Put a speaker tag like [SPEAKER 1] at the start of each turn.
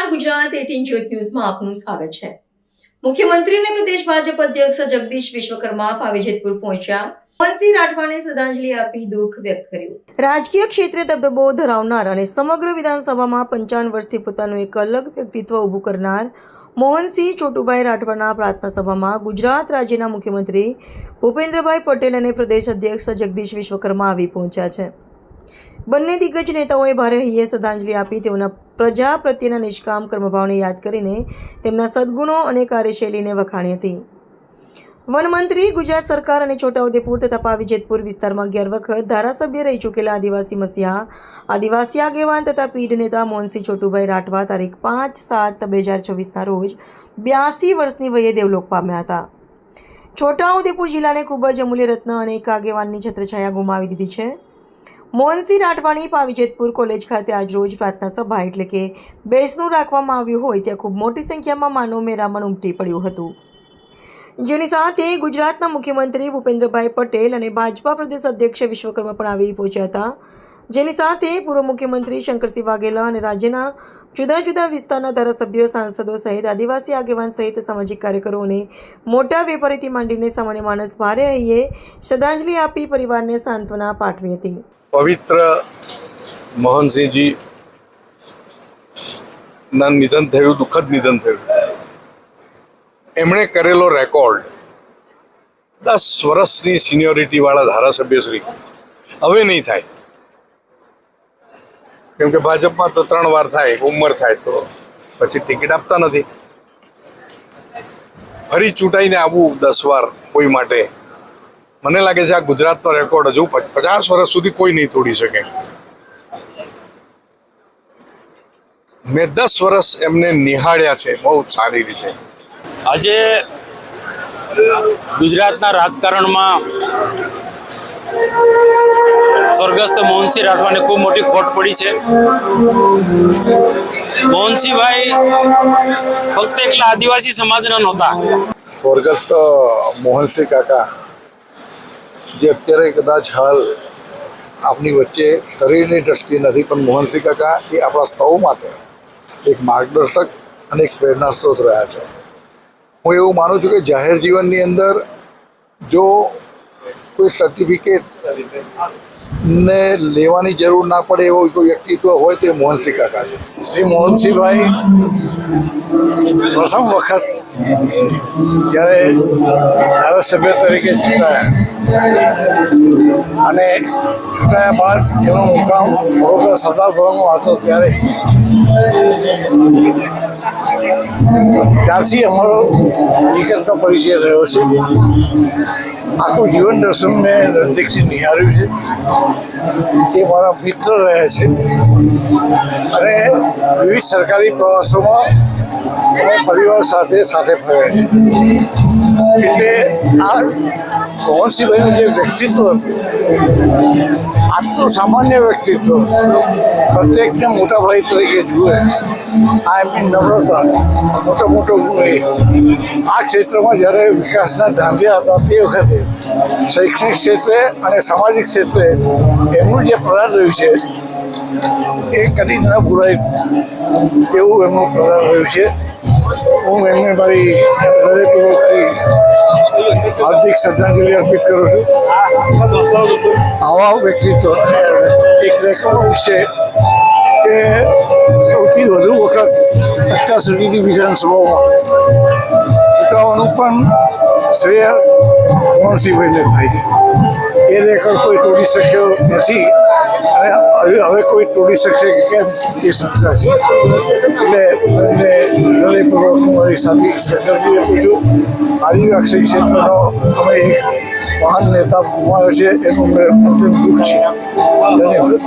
[SPEAKER 1] નમસ્કાર, ગુજરાત 18 જ્યોત ન્યૂઝમાં આપનું સ્વાગત છે। મુખ્યમંત્રી અને પ્રદેશ ભાજપ અધ્યક્ષ જગદીશ વિશ્વકર્મા પાવીજેતપુર પહોંચ્યા। મોહનસિંહ રાઠવાને શ્રદ્ધાંજલિ આપી દુઃખ વ્યક્ત કર્યું। રાજકીય ક્ષેત્રે દબદબો ધરાવનાર અને સમગ્ર વિધાનસભામાં 55 વર્ષથી પોતાનું એક અલગ વ્યક્તિત્વ ઊભું કરનાર મોહનસિંહ ચોટુભાઈ રાઠવાના પ્રાર્થના સભામાં ગુજરાત રાજ્યના મુખ્યમંત્રી ભૂપેન્દ્રભાઈ પટેલ અને પ્રદેશ અધ્યક્ષ જગદીશ વિશ્વકર્મા આવી પહોંચ્યા છે। બંને દિગ્ગજ નેતાઓએ ભારે હૈયે શ્રદ્ધાંજલિ આપી તેઓના પ્રજા પ્રત્યેના નિષ્કામ કર્મભાવને યાદ કરીને તેમના સદ્ગુણો અને કાર્યશૈલીને વખાણી હતી। વનમંત્રી, ગુજરાત સરકાર અને છોટાઉદેપુર તથા પાવીજેતપુર વિસ્તારમાં 11 વખત ધારાસભ્ય રહી ચૂકેલા આદિવાસી આગેવાન તથા પીઢ નેતા મોહનસિંહ ચોટુભાઈ રાઠવા તારીખ 5/7/2024ના રોજ 82 વર્ષની વયે દેવલોક પામ્યા હતા। છોટાઉદેપુર જિલ્લાને ખૂબ જ અમૂલ્ય રત્ન અને એક આગેવાનની છત્રછાયા ગુમાવી દીધી છે। મોહનસિંહ રાઠવાની પાવીજેતપુર કોલેજ ખાતે આજરોજ પ્રાર્થના સભા એટલે કે બેસણું રાખવામાં આવ્યું હોય ત્યાં ખૂબ મોટી સંખ્યામાં માનવ મેરામણ ઉમટી પડ્યું હતું, જેની સાથે ગુજરાતના મુખ્યમંત્રી ભૂપેન્દ્રભાઈ પટેલ અને ભાજપા પ્રદેશ અધ્યક્ષ વિશ્વકર્મા પણ આવી પહોંચ્યા હતા। જેની સાથે પૂર્વ મુખ્યમંત્રી શંકરસિંહ વાઘેલા અને રાજ્યના જુદા જુદા વિસ્તારના ધારાસભ્યો, સાંસદો સહિત આદિવાસી આગેવાન સહિત સામાજિક કાર્યકરો અને મોટા વેપારીથી માંડીને સામાન્ય માણસ ભારે હૈયે શ્રદ્ધાંજલિ આપી પરિવારને સાંત્વના પાઠવી હતી।
[SPEAKER 2] પવિત્ર મોહનસિંહજી ના નિધન થયું, દુઃખદ નિધન થયું। એમણે કરેલો રેકોર્ડ 10 વર્ષની સિનિયોરિટી વાળા ધારાસભ્ય શ્રી હવે નહીં થાય, કેમ કે ભાજપમાં તો 3 વાર થાય, ઉંમર થાય તો પછી ટિકિટ આપતા નથી। ફરી ચૂંટાઈને આવવું 10 વાર કોઈ માટે, મને લાગે છે આ ગુજરાતનો રેકોર્ડ હજુ 50 વર્ષ સુધી કોઈ નહીં તોડી શકે। મેં 10 વર્ષ એમને નિહાળ્યા છે બહુ સારી રીતે।
[SPEAKER 3] આજે ગુજરાતના રાજકારણમાં સ્વર્ગસ્થ મોહનસિંહ રાઠવાને ખૂબ મોટી ખોટ પડી છે। મોહનસિંહભાઈ ફક્ત એકલા આદિવાસી સમાજના નહોતા।
[SPEAKER 4] સ્વર્ગસ્થ મોહનસિંહ કાકા જે અત્યારે કદાચ હાલ આપની વચ્ચે શરીરની દ્રષ્ટિએ નથી, પણ મોહનસિંહ કાકા એ આપણા સૌ માટે એક માર્ગદર્શક અને એક પ્રેરણા સ્ત્રોત રહ્યા છે। હું એવું માનું છું કે જાહેર જીવનની અંદર જો કોઈ સર્ટિફિકેટ ને લેવાની જરૂર ના પડે એવો કોઈ વ્યક્તિત્વ હોય તો એ મોહનસિંહ કાકા છે। શ્રી મોહનસિંહભાઈ પ્રથમ વખત જ્યારે ધારાસભ્ય તરીકે ચૂંટાયા અને ચૂંટાયા બાદ એનો મુકામ વડોદરા સરદાર ભવનનો હતો, ત્યારથી અમારો વિગતનો પરિચય રહ્યો છે। આખું જીવન દર્શન મેં નજીકથી નિહાળ્યું છે। એ મારા મિત્ર રહે છે અને વિવિધ સરકારી પ્રવાસોમાં અમે પરિવાર સાથે ફર્યા છે। એટલે આ મોહનસિંહભાઈનું જે વ્યક્તિત્વ હતું, આટલું સામાન્ય વ્યક્તિત્વ, પ્રત્યેકને મોટા ભાઈ તરીકે જુએ, આ એમની નમ્રતા, મોટો ગુણ। આ ક્ષેત્રમાં જ્યારે વિકાસના ધાંધ્યા હતા તે વખતે શૈક્ષણિક ક્ષેત્રે અને સામાજિક ક્ષેત્રે એમનું જે પ્રદાન રહ્યું છે એ કદી ન ભૂલાય તેવું એમનું પ્રદાન રહ્યું છે। હું એમને મારી હૃદયપૂર્વક હાર્દિક શ્રદ્ધાંજલિ અર્પિત કરું છું। આવા વ્યક્તિત્વ એક રેકોર્ડ વિશે કે સૌથી વધુ વખત અત્યાર સુધીની વિધાનસભામાં ચૂંટાવાનું પણ શ્રેય મોહનસિંહભાઈને થાય છે। એ રેકોર્ડ કોઈ તોડી શક્યો નથી અને હવે કોઈ તોડી શકશે કે કેમ એ શંકા છે। એટલે મને હૃદયપૂર્વક મારી સાથે શ્રદ્ધાંજલિ આપું છું। આદિવાસી ક્ષેત્રનો અમે એક મહાન નેતા ગુમાવ્યો છે, એનું મને અત્યંત દુઃખ છે। ધન્યવાદ।